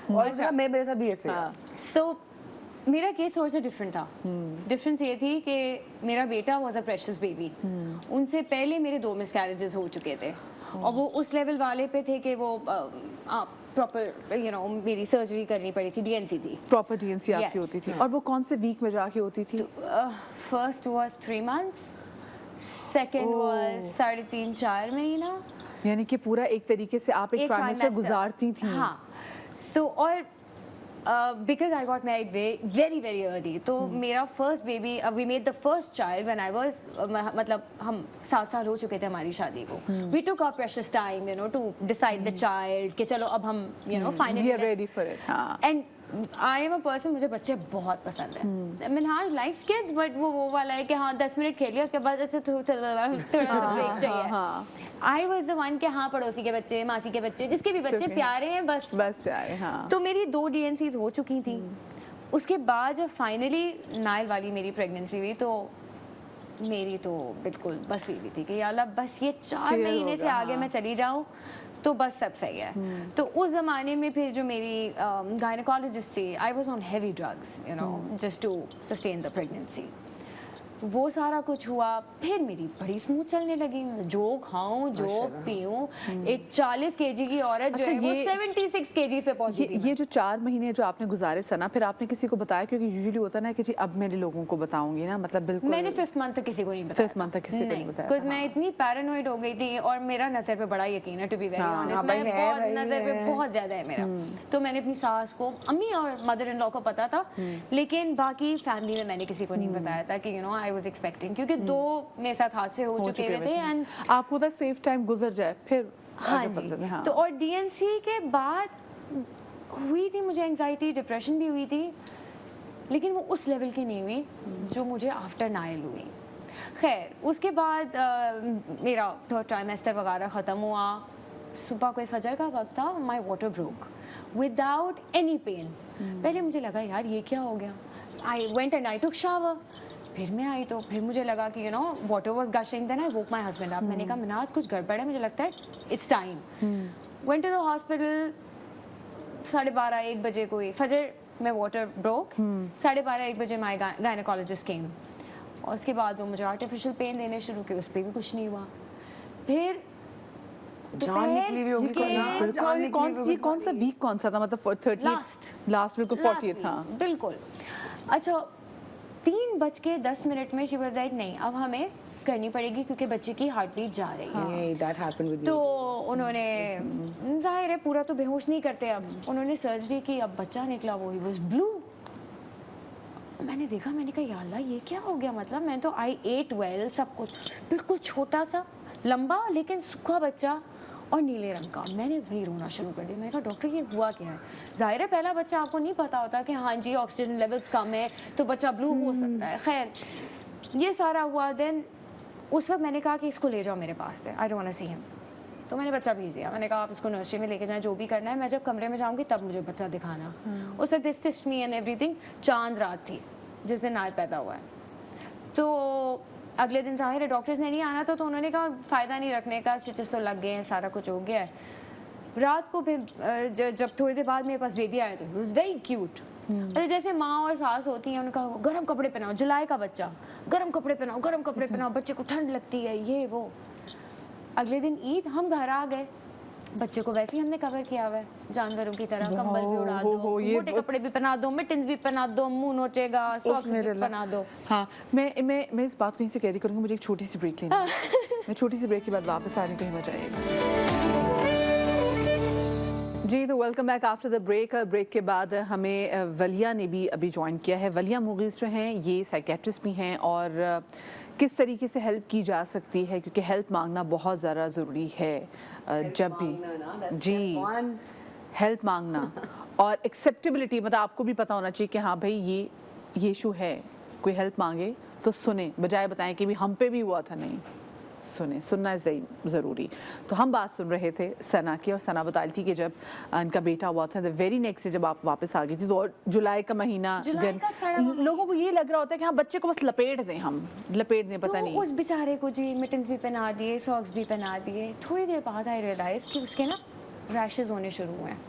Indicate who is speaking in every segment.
Speaker 1: اور میرے ساتھ بھی ایسے.
Speaker 2: سو میرا کیس تھوڑا سا ڈفرینٹ تھا. ڈفرینس یہ تھی کہ میرا بیٹا واز اے پریشس بیبی. ان سے پہلے میرے 2 مس کیریجز ہو چکے تھے اور وہ اس لیول والے پہ تھے کہ وہ پراپر میری سرجری کرنی پڑی تھی. DNC تھی,
Speaker 3: پراپر DNC آپ کی ہوتی تھی. اور وہ کون سے ویک میں جا کے ہوتی تھی؟
Speaker 2: First was 3 months, second was 3.5-4 مہینہ.
Speaker 3: یعنی کہ پورا ایک طریقے سے آپ ایک ٹرائمیسٹر گزارتی تھیں.
Speaker 2: ہاں. سو اور because I got married very very early, تو میرا first baby, we made the first child when I was مطلب ہم 7 سال ہو چکے تھے ہماری شادی کو. We took our precious time to decide the child کہ چلو اب ہم finally
Speaker 3: we are ready for it.
Speaker 2: and I am a person, مجھے بچے بہت پسند ہیں. منہاج likes kids but وہ والا ہے کہ ہاں 10 منٹ کھیل لیا اس کے بعد تھوڑا بریک چاہیے. I was the one کہ ہاں پڑوسی کے بچے, ماسی کے بچے, جس کے بھی بچے پیارے ہیں بس
Speaker 3: پیارے.
Speaker 2: تو میری 2 DNCs ہو چکی تھیں. اس کے بعد جب فائنلی نائل والی میری پریگننسی ہوئی تو میری تو بالکل بس ہوئی تھی کہ یا اللہ بس یہ 4 مہینے سے آگے میں چلی جاؤں تو بس سب صحیح ہے. تو اس زمانے میں پھر جو میری گائنیکالوجسٹ تھی, I was on heavy drugs just to sustain the pregnancy. وہ سارا کچھ ہوا. پھر میری بڑی اسموتھ چلنے لگی, جو کھاؤں جو پیوں. ایک 40 kg کی عورت جو ہے وہ 76 kg پہ پہنچی تھی.
Speaker 3: یہ جو 4 مہینے جو آپ نے گزارے سنا, پھر آپ نے کسی کو بتایا؟ کیونکہ یوزلی ہوتا نا کہ جی اب میرے لوگوں کو بتاؤں گی نا, مطلب بالکل.
Speaker 2: میں نے 5th month تک کسی کو نہیں بتایا.
Speaker 3: 5th month تک کسی کو نہیں بتایا
Speaker 2: کیونکہ میں اتنی پیرانوئڈ ہو گئی تھی اور میرا نظر پہ بڑا یقین ہے, ٹو بی ویری آنیسٹ میں بہت نظر پہ بہت زیادہ ہے میرا. تو میں نے اپنی ساس کو, امی اور مدر ان لا کو پتا تھا, لیکن باقی فیملی میں نے کسی کو نہیں بتایا تھا کہ I was expecting, کیونکہ 2 میرے ساتھ حادثے ہو چکے ہوئے تھے. اینڈ
Speaker 3: آپ کو سیف ٹائم گزر جائے پھر.
Speaker 2: ہاں جی. تو اور DNC کے بعد ہوئی تھی مجھے انگزائٹی, ڈپریشن بھی ہوئی تھی, لیکن وہ اس لیول کی نہیں ہوئی جو مجھے آفٹر نائل ہوئی. خیر اس کے بعد میرا 3rd ٹرائمیسٹر وغیرہ ختم ہوا. صبح کوئی فجر کا وقت تھا, my water broke without any pain. پہلے مجھے لگا یار یہ کیا ہو گیا. I went and I took shower. پھر میں آئی تو پھر مجھے لگا کہ water was gushing. Then I woke my husband up. میں نے کہا مناج کچھ گڑبڑ ہے, مجھے لگتا ہے it's time. Went to the hospital. 12:30-1 بجے کوئی فجر میں واٹر بروک. 12:30-1 بجے my gynecologist came. اور اس کے بعد وہ مجھے آرٹیفیشل پین دینے شروع کیے, اس پہ بھی کچھ نہیں ہوا. پھر
Speaker 1: جان نکلی ہوئی ہوگی.
Speaker 3: کون سا ویک کون سا تھا, مطلب 30 لاسٹ ویک 40 تھا
Speaker 2: بالکل. اچھا 3:10 میں شی واز لائک نہیں اب ہمیں کرنی پڑے گی کیونکہ بچے کی ہارٹ بیٹ جا رہی ہے. تو انہوں نے ظاہر ہے پورا تو بے ہوش نہیں کرتے, اب انہوں نے سرجری کی, اب بچہ نکلا, وہ ہی واز بلو. میں نے دیکھا, میں نے کہا یا اللہ یہ کیا ہو گیا. مطلب میں تو I ate well, سب کچھ بالکل چھوٹا سا لمبا لیکن سوکھا بچہ اور نیلے رنگ کا. میں نے وہی رونا شروع کر دیا. میں نے کہا ڈاکٹر یہ ہوا کیا ہے. ظاہر ہے پہلا بچہ آپ کو نہیں پتا ہوتا کہ ہاں جی آکسیجن لیولز کم ہے تو بچہ بلو ہو سکتا ہے. خیر یہ سارا ہوا. دین اس وقت میں نے کہا کہ اس کو لے جاؤ میرے پاس سے, I don't want to see him. تو میں نے بچہ بھیج دیا. میں نے کہا آپ اس کو نرسری میں لے کے جائیں, جو بھی کرنا ہے, میں جب کمرے میں جاؤں گی تب مجھے بچہ دکھانا. اس وقت دس ٹچ می اینڈ ایوری تھنگ. چاند رات تھی جس دن نائل پیدا ہوا ہے. تو اگلے دن ظاہر ہے ڈاکٹرز نے نہیں آنا تھا, تو انہوں نے کہا فائدہ نہیں رکھنے کا, اسٹچز تو لگ گئے ہیں, سارا کچھ ہو گیا ہے. رات کو پھر جب تھوڑی دیر بعد میرے پاس بیبی آیا تو ہی واز ویری کیوٹ. جیسے ماں اور ساس ہوتی ہیں, انہوں نے کہا گرم کپڑے پہناؤ, جولائی کا بچہ, گرم کپڑے پہناؤ, گرم کپڑے پہناؤ, بچے کو ٹھنڈ لگتی ہے, یہ وہ. اگلے دن عید, ہم گھر آ گئے, بچے کو ویسے ہی ہم نے کور کیا ہوا ہے جانوروں کی طرح, کمبل بھی اڑا دو, موٹے کپڑے بھی پہنا دو, مٹنز بھی پہنا دو, منہ نوچے گا, ساکس بھی پہنا دو.
Speaker 3: ہاں میں اس بات کو یہیں سے کیری کروں گی, مجھے ایک چھوٹی سی بریک لینی ہے. میں چھوٹی سی بریک کے بعد واپس آنے کو ہمت جائے گا. جی تو welcome back after the break. Break کے بعد ہمیں ولیہ نے بھی ابھی جوائن کیا ہے. ولیہ مغیث جو ہیں یہ سائیکیٹرسٹ بھی ہیں, اور کس طریقے سے ہیلپ کی جا سکتی ہے, کیونکہ ہیلپ مانگنا بہت زیادہ ضروری ہے جب بھی. جی ہیلپ مانگنا اور ایکسیپٹیبلٹی, مطلب آپ کو بھی پتہ ہونا چاہیے کہ ہاں بھائی یہ ایشو ہے, کوئی ہیلپ مانگے تو سنیں, بجائے بتائیں کہ بھی ہم پہ بھی ہوا تھا. نہیں سنیں, سننا از ویری ضروری. تو ہم بات سن رہے تھے ثنا کی, اور ثنا بتا رہی تھی کہ جب ان کا بیٹا ہوا تھا, ویری نیکسٹ ڈے جب آپ واپس آ گئی تھی, تو جولائی کا مہینہ, لوگوں کو یہ لگ رہا ہوتا ہے کہ ہاں بچے کو بس لپیٹ دیں, ہم لپیٹ دیں, پتہ نہیں.
Speaker 2: اس بیچارے کو جی مٹنز بھی پہنا دیے, ساکس بھی پہنا دیے. تھوڑی دیر بعد آئی ریئلائز کہ اس کے نا ریشز ہونے شروع ہوئے ہیں,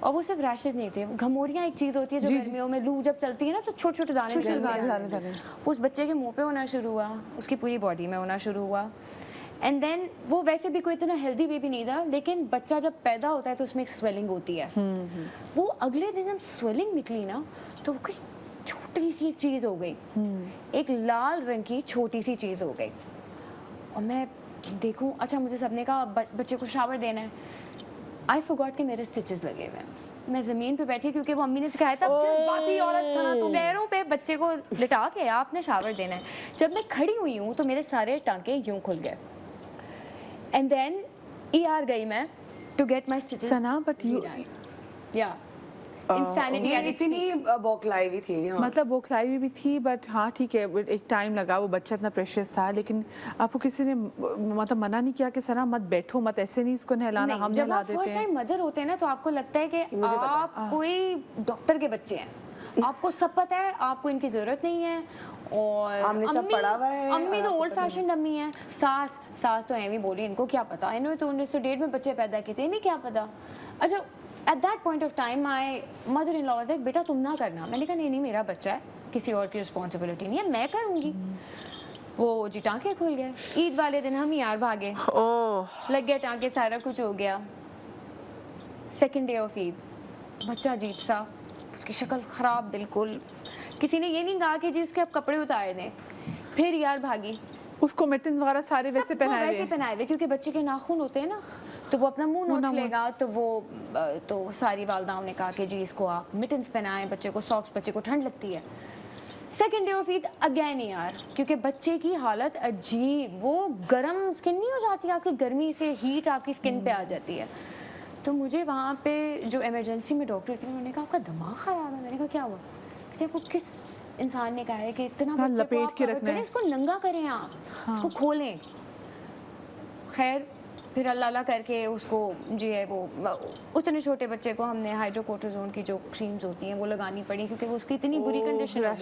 Speaker 2: और वो सिर्फ रैशेज नहीं थे, घमोरियाँ एक चीज़ होती है जो गर्मियों में लू जब चलती है ना तो छोटे छोटे दाने उस बच्चे के मुंह पे होना शुरू हुआ, उसकी पूरी बॉडी में होना शुरू हुआ. एंड देन वो वैसे भी कोई इतना हेल्दी बेबी नहीं था, लेकिन बच्चा जब पैदा होता है तो उसमें एक स्वेलिंग होती है. वो अगले दिन जब स्वेलिंग निकली ना तो वो कोई छोटी सी एक चीज़ हो गई, एक लाल रंग की छोटी सी चीज़ हो गई. और मैं देखूं, अच्छा मुझे सबने कहा बच्चे को शावर देना है. आई फॉरगॉट कि मेरे स्टिचेस लगे हुए हैं. मैं ज़मीन पे बैठी क्योंकि वो अम्मी ने सिखाया था पैरों पे बच्चे को लिटा के आपने शावर देना है. जब मैं खड़ी हुई हूँ तो मेरे सारे टांके यूं खुल गए. एंड देन ER गई मैं to get my stitches.
Speaker 3: Sana but you
Speaker 2: या इंसैनिटी
Speaker 1: इतनी बौखलाई हुई थी. हाँ.
Speaker 3: मतलब बौखलाई भी थी, बट हाँ ठीक है, एक टाइम लगा, वो बच्चा इतना प्रेशियस था. लेकिन आपको किसी ने मतलब मना नहीं किया कि सना मत बैठो, मत ऐसे नहीं इसको नहलाना, हम
Speaker 2: जब
Speaker 3: नहला
Speaker 2: आप
Speaker 3: देते
Speaker 2: फर्स्ट
Speaker 3: हैं.
Speaker 2: टाइम मदर होते हैं ना तो आपको लगता है कि आप कोई डॉक्टर के बच्चे हैं, आपको सब पता है, आपको इनकी जरूरत नहीं है. और अम्मी तो ओल्ड फैशन अम्मी है. सास तो एवी बोली इनको क्या पता, इन्होंने तो 1901 में बच्चे पैदा किए थे, इन्हें क्या पता. अच्छा, at that point of time my mother in law was like बेटा तुम ना करना. मैंने कहा नहीं मेरा बच्चा है, किसी और की रिस्पॉन्सिबिलिटी नहीं है, मैं करूँगी. वो जी टाँके खुल गए. ईद वाले दिन हम यार भागे, लग गया टाँके, सारा कुछ हो गया. सेकेंड डे ऑफ ईद बच्चा अजीब सा, उसकी शक्ल खराब बिल्कुल. किसी ने ये नहीं कहा कि जी उसके अब कपड़े उतार दें. फिर यार भागी,
Speaker 3: उसको मिटन वगैरह सारे वैसे पहनाए
Speaker 2: हुए क्योंकि बच्चे के नाखून होते हैं ना, तो वो अपना मुंह नोच लेगा. तो वो तो सारी वालदाओं ने कहा कि जी इसको आप मिटन्स पहनाएं बच्चे को, सॉक्स, बच्चे को ठंड लगती है. Second day of Eid again यार, क्योंकि बच्चे की हालत अजीब, वो गर्म स्किन नहीं हो जाती आपकी, गर्मी से हीट आपकी स्किन पे आ जाती है. तो मुझे वहाँ पे जो इमरजेंसी में डॉक्टर थी उन्होंने कहा आपका दिमाग ख़राब है. मैंने कहा क्या हुआ? कहते आपको किस इंसान ने कहा है कि इतना बच्चे को आप कवर करें, इसको नंगा करें, आप इसको खोलें. खैर फिर अल्लाह करके उसको जी है वो उतने छोटे बच्चे को हमने हाइड्रोकोर्टिसोन की जो क्रीम्स होती हैं वो लगानी पड़ी, क्योंकि वो उसकी इतनी बुरी कंडीशन हो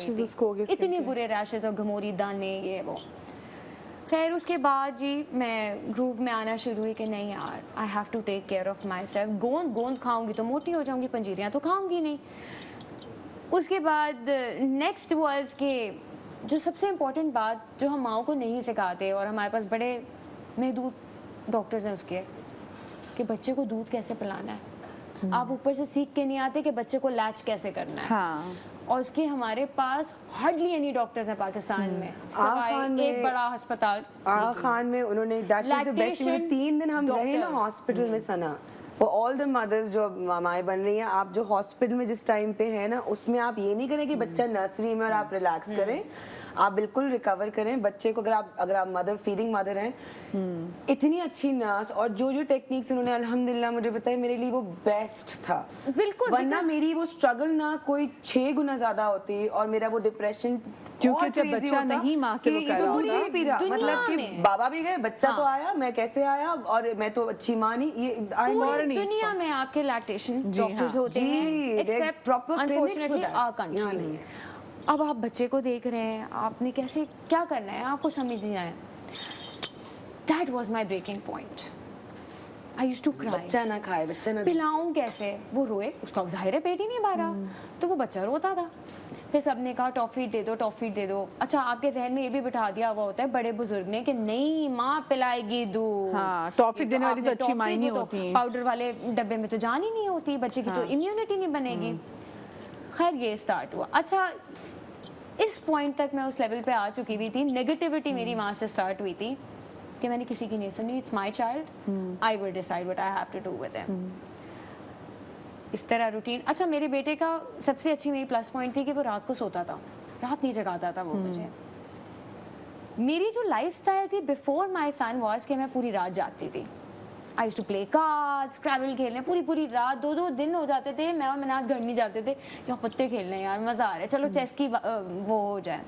Speaker 2: गई थी, इतने बुरे रैशेज और घमोरी दाने ये वो. खैर उसके बाद जी मैं ग्रूव में आना शुरू हुई कि नहीं यार, I have to take care of myself. गोंद खाऊंगी तो मोटी हो जाऊंगी, पंजीरियाँ तो खाऊंगी नहीं. उसके बाद नेक्स्ट वाज कि जो सबसे इम्पोर्टेंट बात जो हम माओ को नहीं सिखाते, और हमारे पास बड़े महदूद डॉक्टर्स हैं उसके, कि बच्चे को दूध कैसे पिलाना है. आप ऊपर से सीख के नहीं आते कि बच्चे को लैच कैसे करना है.
Speaker 3: हाँ.
Speaker 2: और उसके हमारे पास हार्डली एनी डॉक्टर्स हैं पाकिस्तान में, सवाए एक बड़ा अस्पताल
Speaker 1: आगा खान में. उन्होंने दैट वाज द बेस्ट. 3 दिन हम रहे ना हॉस्पिटल में सना, फॉर ऑल द मदर्स जो माएँ बन रही हैं. आप जो हॉस्पिटल में जिस टाइम पे है ना, उसमें आप ये नहीं करें कि बच्चा नर्सरी में और आप रिलैक्स करें. आप बिल्कुल रिकवर करें बच्चे को. अगर आप मदर फीडिंग मदर हैं, इतनी अच्छी नर्स और जो टेक्निक्स उन्होंने अल्हम्दुलिल्लाह मुझे बताया, मेरे लिए वो बेस्ट था.
Speaker 2: बिल्कुल,
Speaker 1: वरना मेरी वो स्ट्रगल ना कोई 6 गुना ज्यादा होती, और मेरा वो डिप्रेशन,
Speaker 3: क्योंकि जब बच्चा नहीं माँ से वो कर रहा होता,
Speaker 1: मतलब कि बाबा भी गए, बच्चा तो आया, मैं कैसे आया, और मैं तो अच्छी माँ नहीं. ये
Speaker 2: दुनिया में आपके लैक्टेशन डॉक्टर्स होते हैं, except
Speaker 1: proper
Speaker 2: unfortunately our country. अब आप बच्चे को देख रहे हैं, आपने कैसे क्या करना है, आपको समझना है. That was my breaking point. I used to cry.
Speaker 1: बच्चा ना खाए, बच्चा ना
Speaker 2: पिलाऊं कैसे, वो रोए, उसका ज़ाहिर है पेट ही नहीं भरा, तो वो बच्चा रोता था. फिर सबने कहा टॉफी दे दो, टॉफी दे दो. अच्छा, आपके जहन में ये भी बिठा दिया हुआ होता है बड़े बुजुर्ग ने कि नहीं माँ पिलाएगी दूध.
Speaker 3: हाँ, टॉफी देने वाली तो अच्छी माँ नहीं होती.
Speaker 2: पाउडर वाले डब्बे में तो जान ही नहीं होती, बच्चे की तो इम्यूनिटी नहीं बनेगी. खैर ये स्टार्ट हुआ. अच्छा, इस पॉइंट तक मैं उस लेवल पे आ चुकी हुई थी, नेगेटिविटी मेरी वहाँ से स्टार्ट हुई थी कि मैंने किसी की नहीं सुनी. It's my child, I will decide what I have to do with him. इस तरह रूटीन. अच्छा, मेरे बेटे का सबसे अच्छी मेरी प्लस पॉइंट थी कि वो रात को सोता था, रात नहीं जगाता था वो मुझे. मेरी जो लाइफ स्टाइल थी बिफोर माई सन वॉज कि मैं पूरी रात जागती थी. I used to play cards, scrabble खेलने पूरी रात. 2 दिन हो जाते थे, मैं और मिनाज घर नहीं जाते थे, यहाँ पत्ते खेलने यार मज़ा आ रहा है, चलो चेस की वो हो जाए.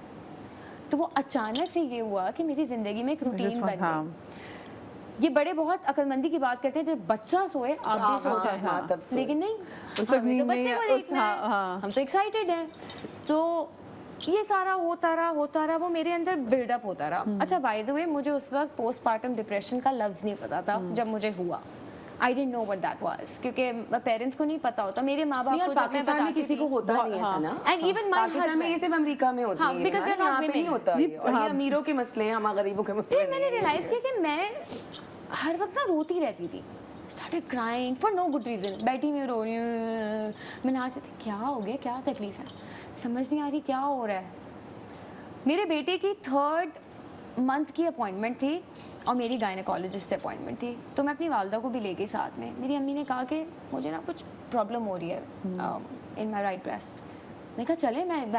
Speaker 2: तो वो अचानक से ये हुआ कि मेरी ज़िंदगी में एक रूटीन बन गई. ये बड़े बहुत अक्लमंदी की बात करते हैं, जब बच्चा सोए आप भी सो जाए, लेकिन नहीं, हमें तो बच्चे को देखना है, हम तो एक्साइटेड हैं. तो ये सारा होता रहा, वो मेरे अंदर बिल्डअप होता रहा. अच्छा, बाय द वे मुझे उस वक्त पोस्टपार्टम डिप्रेशन का लफ्ज़ नहीं पता था जब मुझे हुआ. I didn't know what that was क्योंकि पेरेंट्स को नहीं पता होता, मेरे माँ बाप को जब मैं
Speaker 1: पाकिस्तान में किसी को होता नहीं है सना,
Speaker 2: and even my
Speaker 1: पाकिस्तान में ये
Speaker 2: husband,
Speaker 1: सिर्फ अमेरिका में होता है,
Speaker 2: because we're not
Speaker 1: यहाँ पे नहीं
Speaker 2: women.
Speaker 1: होता है, और ये अमीरों के मसले हैं, हम गरीबों के मसले
Speaker 2: फिर मैंने रियलाइज किया कि मैं हर वक्त ना रोती रहती थी, started crying for no good reason, बैठी मैं रो रही हूँ, मैंने आज क्या हो गया, क्या तकलीफ है, समझ नहीं आ रही क्या हो रहा है। मेरे बेटे की 3rd month की अपॉइंटमेंट थी और मेरी गायनेकोलॉजिस्ट से अपॉइंटमेंट थी, तो मैं अपनी वालदा को भी ले गई साथ में। मेरी अम्मी ने कहा कि मुझे ना कुछ प्रॉब्लम हो रही है इन माई राइट ब्रेस्ट। मैं कहा चले, मैं